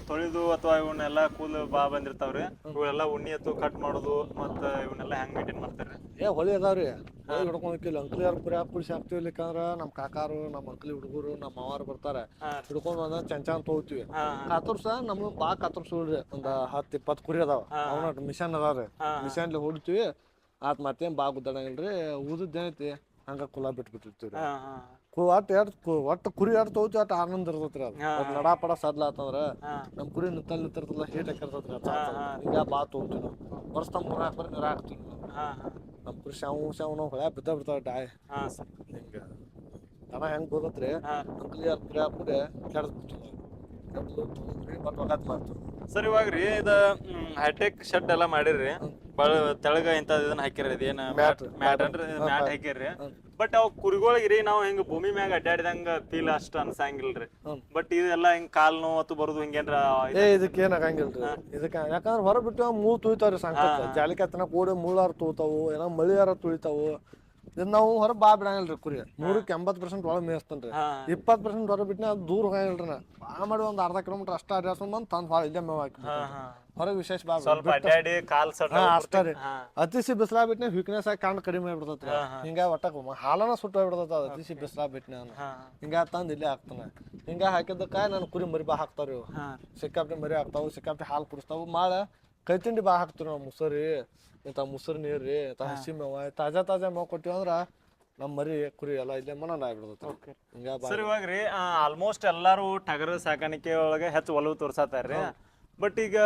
ತೊಳೆದು ಅಥವಾ ಇವನ್ನೆಲ್ಲ ಕೂದಲು ಬಂದಿರ್ತಾವ್ರಿ, ಇವೆಲ್ಲ ಉಣ್ಣಿ ಎತ್ತು ಕಟ್ ಮಾಡೋದು ಮತ್ತೆ ಇವನ್ನೆಲ್ಲ ಹೆಂಗ್ ಮೇಂಟೈನ್ ಮಾಡ್ತಾರ್ರಿ? ಹೊಳಿ ಅದಾವ್ರಿ. ಹೊಳಿ ಹಿಡ್ಕೊಂಡ್ಕಿಲ್ಲ ಅಂಕ್ಲಿ ಯಾರು ಕುರಿ ಕುಡಿಸಿ ಹಾಕ್ತಿವಿ. ಇಲ್ಲಿಕಂದ್ರ ನಮ್ಮ ಕಾಕಾರು, ನಮ್ಮ ಅಂಕ್ಲಿ ಹುಡುಗರು, ನಮ್ಮ ಮಾವಾರು ಬರ್ತಾರೆ. ಹಿಡ್ಕೊಂಡ್ ಬಂದ ಚಂಚಾನ್ ತೊಗೋತೀವಿ. ಕಾತುರ್ಸ ನಮ್ಗೆ ಭಾಳ ಕಾತುರ್ಸಲ್ರಿ. ಒಂದ್ 10-20 ಕುರಿ ಅದಾವ. ಅವನ ಮಿಷನ್ ಅದಾವ್ರಿ. ಮಿಷನ್ಲಿ ಹೊಡಿತೀವಿ ಆತ್. ಮತ್ತೇನ್ ಬಾ ಗುದ್ದಾಡಂಗಿಲ್ರಿ. ಊದದ್ದೇನೈತಿ ಹಂಗ ಕುಲ ಬಿಟ್ಬಿಟ್ಟಿರ್ತೀವ್ರಿ. ಒಟ್ಟು ಕುರಿ ಆಡ್ ತಗೋತೀವಿ. ಅಟ್ ಆನಂದ ಇರ್ತೈತ್ರಿ. ಅದು ನಡಾಪಡ ಸಡ್ಲ ಆತಂದ್ರ ನಮ್ ಕುರಿ ನಿಂತಿರ್ತಲ್ಲ ಹೀಟ್ ಹಾಕಿರ್ತೈತ್ರಿ. ಹಿಂಗ ಬಾ ತಗೋತೀವಿ ನಾವು. ವರ್ಷ 3-4 ಬರೀ ನೀರ ಹಾಕ್ತೀವಿ ನಮ್ ಕುರಿ. ಶಾವ್ ನಾವು ಹೊಳ್ಯಾಗ ಬಿದ್ದ ಬಿಡ್ತಾವ ಡಾಯ್. ಹಿಂಗ ದನ ಹೆಂಗ್ ಹೋಗತ್ರಿ ಅಂಕ್ಲಿ ಯಾರು ಕುರಿ ಹಾಕ್ಬಿಡಿ ಕೆಡ್ಸ್ ಬಿಡ್ತೀವಿ ನಾವು. ಒಗತ್ ಮಾಡ್ತೀವಿ. ಸರ್ ಇವಾಗ ರೀ ಇದು ಹೈಟೆಕ್ ಶೆಡ್ ಎಲ್ಲ ಮಾಡಿರ್ರಿ, ಬಾಳ ತೆಳಗ ಇಂಥದ್ ಇದನ್ನ ಹಾಕಿರಿ. ಇದೇನ ಮ್ಯಾಟ್ ಅನ್ರಿ? ಮ್ಯಾಟ್ ಹಾಕಿರ್ರಿ. ಬಟ್ ಅವ್ ಕುರಿಗಳಿಗ್ರಿ ನಾವು ಹಿಂಗ ಭೂಮಿ ಮ್ಯಾಗ ಅಡ್ಡಾಡಿದಂಗ ಫೀಲ್ ಅಷ್ಟ ಅನ್ಸಂಗಿಲ್ರಿ. ಬಟ್ ಇದೆಲ್ಲ ಹಿಂಗ್ ಕಾಲ್ ನೋವು ಅಥವಾ ಬರೋದು ಹಿಂಗೇನ್ರ? ಇದಕ್ಕೆ ಏನ್ ಆಗಂಗಿಲ್ರಿ. ಇದಕ್ಕ ಯಾಕಂದ್ರ ಹೊರ ಬಿಟ್ಟು ಮೂವ್ ತುಳಿತಾವ್ರಿ. ಸಂಕಟ ಜಾಲಿಕೆ ಹತ್ತನ ಕೂಡಿ ಮುಳ್ಳಾರ ತುಳಿತಾವು, ಏನೋ ಮಳಿಯಾರ ತುಳಿತಾವು. ಇದು ನಾವು ಹೊರ ಬಾ ಬಿಡಂಗಿಲ್ರಿ. ಕುರಿ 100ಕ್ಕೆ 80% ಒಳಗೆ ಮೇಯಿಸ್ತನ್ರಿ. 20% ಹೊರ ಬಿಟ್ಟನೆ ಅದು ದೂರ ಹೋಗಂಗಿಲ್ರಿ. ನಾ ಬಾ ಮಾಡಿ ಒಂದ್ ಅರ್ಧ ಕಿಲೋಮೀಟರ್ ಅಷ್ಟ ಅಡ್ಯಾಡ್ಸ್ಕೊಂಡ್ ಬಂದ್ ತಂದ್ ಭಾಳ ಇಲ್ಲೇ ಮೇವ್ ಹಾಕಿ ಹೊರಗೆ ವಿಶೇಷ ಬಾ ಅಡ್ಡಾಡಿ ಕಾಲ್ ಅಷ್ಟೇ ರೀ. ಅತಿಸಿ ಬಿಸಿಲಾ ಬಿಟ್ನೆ ವೀಕ್ನೆಸ್ ಆಗಿ ಕಾಣ್ ಕಡಿಮೆ ಆಗ್ಬಿಡ್ತೈತ್ರಿ. ಹಿಂಗ ಒಟ್ಟ ಹಾಲನ ಸುಟ್ಟ ಹೋಗ್ಬಿಡ್ತೈತ ಅದು ಅತಿಸಿ ಬಿಸಿಲಾ ಬಿಟ್ನೆ. ಹಿಂಗ ತಂದ್ ಇಲ್ಲೇ ಹಾಕ್ತಾನೆ. ಹಿಂಗ ಹಾಕಿದ್ದಕ್ಕ ನಾನು ಕುರಿ ಮರಿ ಬಾ ಹಾಕ್ತಾವ್ರಿ. ಸಿಕ್ಕಾಪಟ್ಟೆ ಮರಿ ಹಾಕ್ತಾವು, ಸಿಕ್ಕಾಪಟ್ಟೆ ಹಾಲು ಕುಡಿಸ್ತಾವು. ಮಾಳ ಕೈ ತಿಂಡಿ ಬಾ ಹಾಕ್ತಿವಿ ನಾವು. ಮುಸರಿ ಇಂಥ ಮುಸರಿ ನೀರು ರೀ, ಇಂಥ ಹಸಿ ಮೇವ, ತಾಜಾ ಮೇವ್ ಕೊಟ್ಟಿವಿ ಅಂದ್ರ ನಮ್ ಮರಿ ಕುರಿ ಎಲ್ಲ ಇಲ್ಲೇ ಮನನ ಆಗ್ಬಿಡ್ತೈತಿ. ಸರ್ ಇವಾಗ ರೀ ಆಲ್ಮೋಸ್ಟ್ ಎಲ್ಲಾರು ಟಗರ ಸಾಕಾಣಿಕೆ ಒಳಗೆ ಹೆಚ್ಚು ಒಲವು ತೋರ್ಸಾತಾರ್ರಿ. ಬಟ್ ಈಗ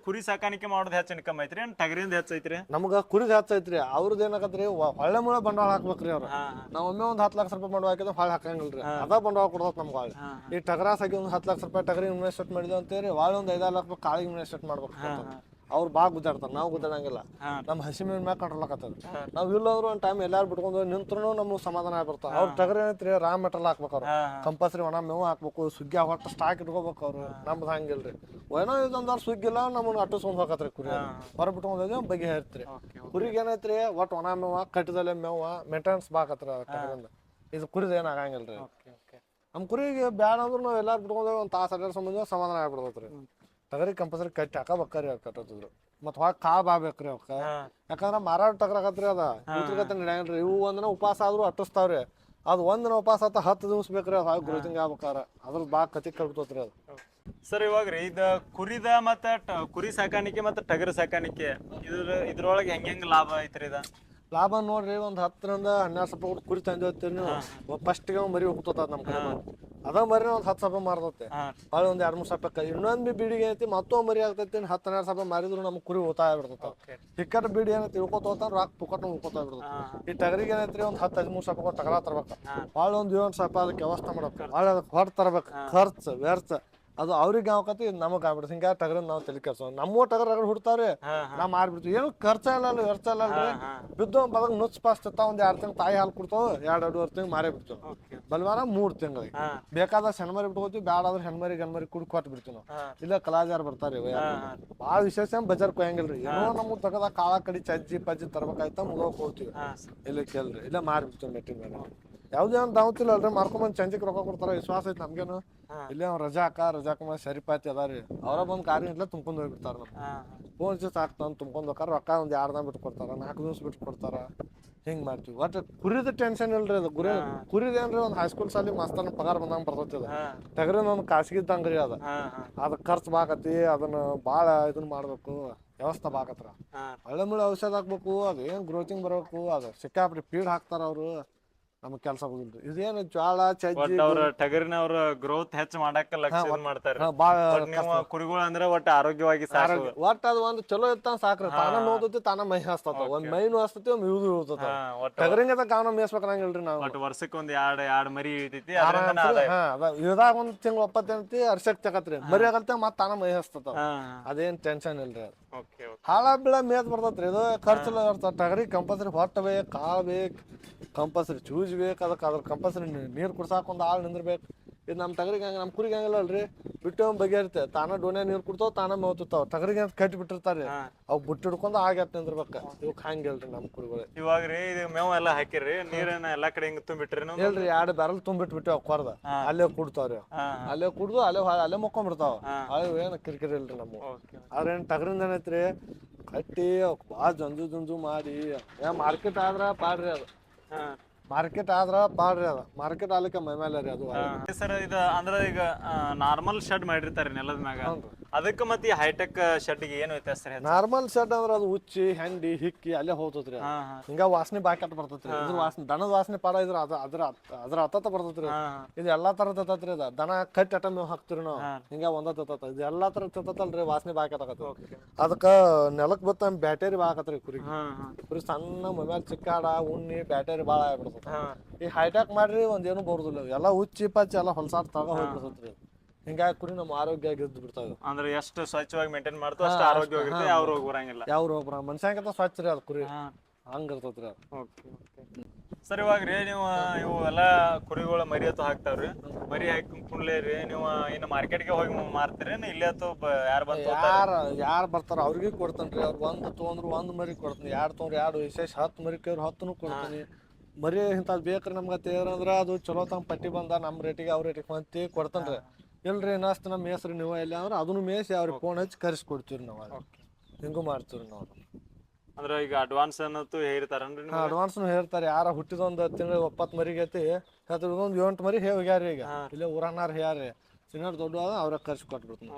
ಕುರಿ ಸಾಕಾಣಿಕೆ ಮಾಡೋದು ಹೆಚ್ಚು ಇನ್ಕಮ್ ಐತ್ರಿ ಏನ್ ಟಗರಿಂದ ಹೆಚ್ಚು ಐತ್ರಿ? ನಮ್ಗ ಕುರಿದ್ ಹೆಚ್ಚ ಐತ್ರಿ. ಅವ್ರದ್ದು ಏನಾಗತ್ರಿ ಹೊಳ್ಳೆ ಮುಳ ಬಂಡವಾಳ ಹಾಕ್ಬೇಕ್ರಿ ಅವ್ರು. ನಾವ್ ಒಮ್ಮೆ ಒಂದ್ 10 ಲಕ್ಷ ರೂಪಾಯಿ ಬಂಡವಾಳ ಹಾಕಿದ್ರೆ ಹೊಳ್ಳಿ ಹಾಕಂಗಿಲ್ರಿ. ಅದ ಬಂಡವಾಳ ಕೊಡ್ತೈತಿ ನಮ್ಗೆ ಹೊಳ್ಳಿ. ಈ ಟಗರ ಸಾಕಿ ಒಂದ್ 10 ಲಕ್ಷ ರೂಪಾಯಿ ಟಗರಿ ಇನ್ವೆಸ್ಟ್ ಮಾಡಿದ್ವಿ ಅಂತೇಳಿ ಹೊಳ್ಳಿ ಒಂದ್ 5-6 ಲಕ್ಷ ರೂಪಾಯಿ ಕಾಳಿಗೆ ಇನ್ವೆಸ್ಟ್ ಮಾಡ್ಬೇಕು. ಅವ್ರು ಬಾ ಗುದ್ದಾಡ್ತಾರ, ನಾವು ಗುದ್ದಾಡಂಗಿಲ್ಲ. ನಮ್ ಹಸಿ ಮೇವಿನ ಮ್ಯಾಗ ಕಂಟ್ರೋಲ್ ಆಕತ್ತದ. ನಾವ್ ಇಲ್ಲಂದ್ರು ಒಂದ್ ಟೈಮ್ ಎಲ್ಲಾರು ಬಿಟ್ಕೊಂಡು ನಿಂತ್ರು ನಮ್ಗೆ ಸಮಾಧಾನ ಆಗ್ಬಿಡ್ತಾವ. ಅವ್ರ ಟಗರ್ ಏನೈತ್ರಿ ರಾ ಮೆಟಲ್ ಹಾಕ್ಬೇಕು. ಅವ್ರು ಕಂಪಲ್ಸರಿ ಒಣ ಮೇವು ಹಾಕ್ಬೇಕು. ಸುಗ್ಗಿ ಹೊಟ್ಟು ಸ್ಟಾಕ್ ಇಟ್ಕೋಬೇಕು ಅವ್ರು. ನಮ್ದು ಹಂಗಿಲ್ರಿ. ಏನೋ ಇದೊಂದ್ ಸುಗ್ಗಿಲ್ಲ ನಮ್ಮನ್ನ ಅಟ್ಟಿಸ್ಕೊಂಡ್ ಹೋಗತ್ರಿ. ಕುರಿ ಹೊರ ಬಿಟ್ಕೊಂಡ್ ಬಗೆ ಹೇಳ್ತ್ರಿ. ಕುರಿಗೆ ಏನೈತ್ರಿ ಒಟ್ಟು ಒಣ ಮೇವ ಕಟ್ಟಿದಲ್ಲೇ ಮೇವ ಮೇಂಟೆನೆನ್ಸ್ ಬಾಕತ್ರಿ ಟಗರಿಂದ. ಇದು ಕುರಿದ ಏನ್ ಆಗಂಗಿಲ್ರಿ. ನಮ್ ಕುರಿಗೆ ಬ್ಯಾಡ ಅಂದ್ರು ನಾವ್ ಎಲ್ಲಾರು ಬಿಟ್ಕೊಂಡ್ ಒಂದ್ ತಾಸ ಅಡ್ಡಾಡ್ಸಂಬಂದ್ ಸಮಾಧಾನ ಆಗ್ಬಿಡ್ತೈತ್ರಿ. ಟಗರಿ ಕಂಪಲ್ಸರಿ ಕಟ್ಟಿ ಹಾಕಬೇಕ್ರಿ. ಅವ್ರು ಕಟ್ಟೋದ್ರು ಮತ್ ಹೊಳಗ್ ಕಾಳು ಬಾಬೇಕ್ರಿ ಅವಕ್ಕ. ಯಾಕಂದ್ರ ಮಾರಾಟ ಟಗರ್ ಆಗತ್ರಿ. ಅದ ಇವ್ರಗತ್ತೆ ನಡೆಯಂಗಿಲ್ರಿ. ಇವು ಒಂದಿನ ಉಪವಾಸ ಆದ್ರೂ ಅಟ್ಟಿಸ್ತಾವ್ರಿ. ಅದು ಒಂದಿನ ಉಪವಾಸ ಆತ 10 ದಿವಸ ಬೇಕ್ರಿ. ಅದು ಹಾಗೆ ಗ್ರೋತಿಂಗ್ ಆಗ್ಬೇಕಾರ ಅದ್ರ ಬಾ ಕತಿ ಕಟ್ತೈತ್ರಿ ಅದು. ಸರ್ ಇವಾಗ್ರಿ ಇದು ಕುರಿದ ಮತ್ತ ಕುರಿ ಸಾಕಾಣಿಕೆ ಮತ್ತ ಟಗರ ಸಾಕಾಣಿಕೆ ಇದ್ರೊಳಗೆ ಹೆಂಗ್ ಲಾಭ ಐತ್ರಿ? ಇದ ಲಾಭ ನೋಡ್ರಿ, ಒಂದ್ 10ರಿಂದ 12 ಸಾವಿರ ರೂಪಾಯಿ ಕುರಿ ತಂದಿ ಹೋಗ್ತೀರಿ ನೀವು. ಫಸ್ಟ್ಗೆ ಮರಿ ಹೋಗ್ತದ ನಮ್ ಕಡೆ. ಅದ ಮರಿ ಒಂದ್ 10 ಸಾವಿರ ಮಾರ್ತೈತೆ. ಭಾಳ ಒಂದ್ 2-3 ಸಾವಿರ ರೂಪಾಯಿ. ಇನ್ನೊಂದ್ ಬೀಡಿಗೆ ಐತಿ ಮತ್ತೊಂದ್ ಮರಿ ಆಗ್ತೈತಿ. 10-12 ಸಾವಿರ ಮಾರಿದ್ರು ನಮ್ ಕುರಿ ಉಳಿತಾಯ ಆಗ್ಬಿಡ್ತೈತಿ. ಹಿಕ್ಕಟ್ ಬೀಡಿ ಏನೈತಿ ತಿಳ್ಕೊತ ಹೋಗ್ತಾನ ರೊಕ್ಕ ಪುಕ್ಕಟ್ ಉಳ್ಕೊತ ಬಿಡ್ತೈತಿ. ಈ ಟಗರಿಗೆ ಏನೈತ್ರಿ ಒಂದ್ 10-13 ಸಾವಿರ ರೂಪಾಯಿ ಟಗರ ತರ್ಬೇಕು. ಭಾಳ ಒಂದ್ 7 ಸಾವಿರ ರೂಪಾಯಿ ಅದಕ್ಕೆ ವ್ಯವಸ್ಥೆ ಮಾಡ್ಬೇಕು. ಭಾಳ ಅದಕ್ಕೆ ಹೊರ ತರ್ಬೇಕು. ಖರ್ಚು ವೆರ್ಚ ಅದು ಅವ್ರಿಗೆ ಆಕತಿ ನಮಗ್ ಆಗ್ಬಿಡ್ತು ಹಿಂಗ ಟಗರ್ ನಾವ್ ತಲೆ ಕೆಡ್ಸೋ ನಮ್ಮ ಟಗರ್ ರಗಡ್ ಹುಡ್ತಾವ್ರಿ ನಾವ್ ಮಾರ್ಬಿಡ್ತೀವಿ ಏನು ಖರ್ಚ ಇಲ್ಲ ವ್ಯರ್ಥ ಇಲ್ಲಲ್ರಿ ಬಿದ್ದು ಬದಾಗ ನುಚ್ಚ ಪಾಸ್ತ ಒಂದ್ 2 ತಿಂಗ್ ತಾಯಿ ಹಾಲು ಕೊಡ್ತಾವ 2-2.5 ತಿಂಗ್ ಮಾರೇ ಬಿಡ್ತಾವ ಬಲ್ವಾರ 3 ತಿಂಗಳಿಗೆ ಬೇಕಾದ ಹೆಣ್ಮರಿ ಬಿಟ್ಕೋತೀವಿ ಬ್ಯಾಡಾದ್ರೆ ಹೆಣ್ಮರಿ ಕುಡ್ ಕೊಟ್ಟು ಬಿಡ್ತೀವಿ ನಾವು ಇಲ್ಲ ಕಲಾಜಾರ ಬರ್ತಾರ ಬಾಳ ವಿಶೇಷ ಬಜಾರ್ ಕೊಯ್ಯಂಗಿಲ್ರಿ ಏನೋ ನಮ್ಗ್ ತಗದ ಕಾಳ ಕಡಿ ಚಜ್ಜಿ ಪಜ್ಜಿ ತರ್ಬೇಕಾಯ್ತ ಮುಗೋಕ್ ಹೋಗ್ತೀವಿ ಇಲ್ಲ ಕೇಳ್ರಿ ಇಲ್ಲ ಮಾರ್ಬಿಡ್ತೀವಿ ಮೆಟ್ಟಿನ ಮೇಲೆ ಯಾವ್ದೇ ಒಂದ್ ದಾವತಿಲ್ಲ ಅಲ್ರಿ ಮಾರ್ಕೊಂಡ್ ಚಂಜಿಕ್ ರೊಕ್ಕ ಕೊಡ್ತಾರ ವಿಶ್ವಾಸ ಐತಿ ನಮ್ಗೇನು ಇಲ್ಲೇ ಅವ್ರ ರಜಾಕ ಸರಿಪಾತಿ ಅದಾರಿ ಅವ್ರ ಬಂದ್ ಕಾರಿ ಇಟ್ಲ ತುಂಬ್ಕೊಂಡ್ ಹೋಗ್ಬಿಡ್ತಾರ ಫೋನ್ ಸಾಕ್ತಾನ ತುಂಬ್ಕೊಂಡ್ ಹೋಗಾರ ರೊಕ್ಕ ಒಂದ್ 2 ದಿನ ಬಿಟ್ಟು ಕೊಡ್ತಾರ 4 ದಿವ್ಸ ಬಿಟ್ಟು ಕೊಡ್ತಾರ ಹಿಂಗ್ ಮಾಡ್ತೀವಿ ಒಟ್ಟು ಕುರಿದ ಟೆನ್ಷನ್ ಇಲ್ರಿ ಅದು ಕುರಿದೇನ್ರಿ ಒಂದ್ ಹೈಸ್ಕೂಲ್ ಸಾಲಿ ಮಾಸ್ತರ್ನ ಪಗಾರ ಬಂದಂಗ ಬರ್ತೈತಿ ಅದು ಟಗರಿನ ಒಂದ್ ಖಾಸಗಿ ಇದ್ದಂಗ್ರಿ ಅದ ಖರ್ಚು ಬಾಕತಿ ಅದನ್ನ ಬಾಳ ಇದನ್ ಮಾಡ್ಬೇಕು ವ್ಯವಸ್ಥೆ ಬಾಕತ್ರ ಒಳ್ಳೆ ಮುಳ್ಳೆ ಔಷಧ ಹಾಕ್ಬೇಕು ಅದೇನ್ ಗ್ರೋತಿಂಗ್ ಬರ್ಬೇಕು ಅದು ಸಿಕ್ಕಾಪಟ್ಟಿ ಫೀಡ್ ಹಾಕ್ತಾರ ಅವ್ರು ನಮಗ್ ಕೆಲ್ಸ ಹೋಗಿಲ್ರಿ ಇದೇನು ಜ್ವಾಳ ಚಜ್ಜಿ ಅವ್ರ ಟಗರಿನ ಅವ್ರ ಗ್ರೋತ್ ಹೆಚ್ಚು ಮಾಡಾಕ ಲಕ್ಷ್ಯ ಮಾಡ್ತಾರ ಬಾಳ ಕುರಿಗಳು ಅಂದ್ರೆ ಒಟ್ಟು ಆರೋಗ್ಯವಾಗಿ ಸಾಕು ಒಟ್ಟ ಅದು ಒಂದ್ ಚಲೋ ಇತ್ತ ಸಾಕ್ರಿ ತಾನ ನೋದತಿ ತಾನ ಮೈ ಹಸ್ತತ ಒಂದ್ ಮೈನು ಹಸ್ತತಿ ಒಂದ್ ಇವ್ದು ಇರ್ತದ ಟಗರಿಂಗ ಕಾವನ ಮೇಸ್ಬೇಕಂಗಿಲ್ರಿ ನಾವು ಒಟ್ಟು ವರ್ಷಕ್ಕೆ ಒಂದ್ ಎರಡ್ ಮರಿ ಇರ್ತೈತಿ ಇದಾಗ ಒಂದ್ ತಿಂಗಳು 9 ಅರ್ಸಕ್ ತಗತ್ರಿ ಮರಿ ಆಗಲ್ತ ಮತ್ ತಾನ ಮೈ ಹಸ್ತತ ಅದೇನ್ ಟೆನ್ಷನ್ ಇಲ್ರಿ ಅದು ಹಾಳ ಬೀಳ ಮೇದ್ ಬರ್ತೈತ್ರಿ ಇದು ಖರ್ಚೆಲ್ಲ ಇರ್ತದ ಟಗರಿ ಕಂಪಲ್ಸರಿ ಹೊಟ್ಟ ಬೇಕ್ ಕಾಳು ಬೇಕ್ ಕಂಪಲ್ಸರಿ ಚೂಜ್ ಬೇಕು ಅದಕ್ಕೆ ಅದ್ರ ಕಂಪಲ್ಸರಿ ನೀರು ಕುಡ್ಸಾಕ ಒಂದು ಆಳು ನಿಂದಿರ್ಬೇಕು ಇದು ನಮ್ಮ ಟಗರಿಗೆ ಹಂಗೆ ನಮ್ಮ ಕುರಿಗೆ ಹಂಗಿಲ್ಲ ಅಲ್ರಿ ಬಿಟ್ಟು ಬಗೆಯಿರುತ್ತೆ ತಾನ ಡೋನೆ ನೀರು ಕುಡ್ತಾವ ತಾನ ಮೇವ್ತಿರ್ತಾವ ಟಗರಿಗೆ ಅಂತ ಕಟ್ಟಿ ಬಿಟ್ಟಿರ್ತಾರೆ ಅವು ಬುಟ್ಟು ಹಿಡ್ಕೊಂಡು ಆಗತ್ತೆ ನಿಂದಿರ್ಬೇಕು ಇವಕ್ಕೆ ಹಂಗಿಲ್ರಿ ನಮ್ಮ ಕುರಿಗಳು ಇವಾಗ ರೀ ಇದು ಮೇವು ಎಲ್ಲ ಹಾಕಿರಿ ನೀರನ್ನ ಎಲ್ಲಾ ಕಡೆ ಹಿಂಗ್ ತುಂಬಿಟ್ರಿ ಹೇಳ್ರಿ 2 ಬ್ಯಾರಲ್ ತುಂಬಿಟ್ಬಿಟ್ಟು ಕೊರ್ದ ಅಲ್ಲೇ ಕುಡ್ತಾವ್ರಿ ಅಲ್ಲೇ ಕುಡ್ದು ಅಲ್ಲೇ ಮುಕ್ಕೊಂಡ್ಬಿಡ್ತಾವ ಅವು ಏನು ಕಿರಿಕಿರಿ ಇಲ್ರಿ ನಮ್ಮ ಆದ್ರೆ ಏನು ಟಗರಿಂದ ಏನೈತ್ರಿ ಕಟ್ಟಿ ಭಾಳ ಜಂಜು ಮಾಡಿ ಮಾರ್ಕೆಟ್ ಆದ್ರ ಪಾಡ್ರಿ ಅದು ಮಾರ್ಕೆಟ್ ಆದ್ರ ಪಾಡ್ರಿ ಅದ ಮಾರ್ಕೆಟ್ ಆಗ್ಲಿಕ್ಕೆ ಮೈ ಮೇಲೆ ರೀ ಅದು ಸರ್ ಇದು ಅಂದ್ರ ಈಗ ನಾರ್ಮಲ್ ಶೆಡ್ ಮಾಡಿರ್ತಾರಿ ನೆಲದ ಮ್ಯಾಗ ಅದಕ್ಕೆ ಮತ್ತೆ ಈ ಹೈಟೆಕ್ ಶೆಡ್ಗೆ ಏನು ವ್ಯತ್ಯಾಸ ರೀ ನಾರ್ಮಲ್ ಶೆಡ್ ಅಂದ್ರ ಅದು ಉಚ್ಚಿ ಹೆಂಡಿ ಹಿಕ್ಕಿ ಅಲ್ಲೇ ಹೋಗ್ತೈತ್ರಿ ಹಿಂಗ ವಾಸನೆ ಬಾಕಟ್ ಬರ್ತೈತ್ರಿ ಇದ್ರ ವಾಸನೆ ದನದ ವಾಸನೆ ಪಾಡ ಇದ್ರ ಅದ್ರ ಹತ್ತ ಬರ್ತೈತ್ರಿ ಇದು ಎಲ್ಲಾ ತರ ತತ್ತತ್ರಿ ಅದ ದನ ಕಟ್ಟಿ ಅಟ ಮೇವ್ ಹಾಕ್ತಿರಿ ನಾವು ಹಿಂಗ ಒಂದ ತತ್ತ ಇದು ಎಲ್ಲಾ ತರ ತತ್ತಲ್ರಿ ವಾಸನೆ ಬಾಕಟ್ ಆಗತ್ತ ಅದಕ್ಕ ನೆಲಕ್ ಬತ್ತ ಬ್ಯಾಟರಿ ಬಾಕತ್ರಿ ಕುರಿ ಸಣ್ಣ ಮೊಬೈಲ್ ಚಿಕ್ಕಾಡ ಉಣ್ಣಿ ಬ್ಯಾಟರಿ ಬಾಳ ಆಗ್ಬಿಡ್ತೈತಿ ಈ ಹೈಟ್ಯಾಕ್ ಮಾಡ್ರಿ ಒಂದೇನು ಬರುದಿಲ್ಲ ಎಲ್ಲಾ ಹುಚ್ಚಿ ಪಚ್ಚಿ ಎಲ್ಲಾ ಹೊಲ್ಸಾಟ ತಗ ಹೋಗ್ಬಿಡ್ತೈತ್ರಿ ಹಿಂಗಾಗಿ ಕುರಿ ನಮ್ಮ ಆರೋಗ್ಯ ಗಿದ್ದು ಬಿಡ್ತಾವ ಅಂದ್ರೆ ಎಷ್ಟು ಸ್ವಚ್ಛವಾಗಿ ಮೇಂಟೈನ್ ಮಾಡ್ತು ಅಷ್ಟು ಆರೋಗ್ಯವಾಗಿರುತ್ತೆ ಯಾವ ರೋಗ ಬರಂಗಿಲ್ಲ ಯಾವ ರೋಗ ಬರ ಮನುಷ್ಯಂಕಿಂತ ಸ್ವಚ್ಛ ರೀ ಅದು ಕುರಿ ಹಂಗ ಇರ್ತೈತ್ರಿ ಸರ್ ಇವಾಗ ರೀ ನೀವು ಇವು ಎಲ್ಲಾ ಕುರಿಗಳ ಮರಿ ಹತ್ತು ಹಾಕ್ತಾವ್ರಿ ಮರಿ ಹಾಕಿ ಕುಣ್ಲೇ ರೀ ನೀವು ಇನ್ನು ಮಾರ್ಕೆಟ್ಗೆ ಹೋಗಿ ಮಾರ್ತೀರಿ ಇಲ್ಲೇ ಯಾರು ಬರ್ತಾರ ಅವ್ರಿಗೆ ಕೊಡ್ತೇನ್ರಿ ಅವ್ರು ಒಂದ್ ತೊಗೊಂಡ್ರು ಒಂದ್ ಮರಿ ಕೊಡ್ತೀನಿ 2 ತೊಗೊಂಡ್ರು 2 ವಿಶೇಷ 10 ಮರಿ ಕೇವ್ರು 10 ಕೊಡ್ತೀನಿ ಮರಿ ಇಂಥದ್ದು ಬೇಕ್ರಿ ನಮ್ಗೆ ತೇರಂದ್ರ ಅದು ಚಲೋ ತಮ್ಮ ಪಟ್ಟಿ ಬಂದ ನಮ್ಮ ರೇಟಿಗೆ ಅವ್ರ ರೇಟಿಗೆ ಹೊಂತಿ ಕೊಡ್ತೇನ್ರಿ ಇಲ್ರಿ ಇನ್ನಷ್ಟು ನಮ್ಮ ಮೇಸ್ರಿ ನೀವು ಎಲ್ಲಿ ಅಂದ್ರೆ ಅದನ್ನು ಮೇಸಿ ಅವ್ರಿಗೆ ಫೋನ್ ಹಚ್ಚಿ ಕರೆಸ್ಕೊಡ್ತೀವಿ ನಾವು ಹಿಂಗೂ ಮಾಡ್ತೀವಿ ನಾವು ಅಂದ್ರೆ ಈಗ ಅಡ್ವಾನ್ಸ್ ಅನ್ನತ್ತು ಹೇಳ್ತಾರನ್ರಿ ಅಡ್ವಾನ್ಸ್ನು ಹೇಳ್ತಾರೆ ಯಾರ ಹುಟ್ಟಿದೊಂದು ತಿಂಗಳು 70 ಮರಿಗೆ ಐತಿ ಒಂದು 8 ಮರಿ ಹೋಗ್ಯಾರಿ ಈಗ ಇಲ್ಲೇ ಊರನ್ನಾರ ಹೇಳ್ಯಾರಿ ಸಿನ್ನರ್ ದೊಡ್ಡ ಅವ್ರ ಕರ್ಸಿ ಕೊಟ್ಬಿಡ್ತೀನಿ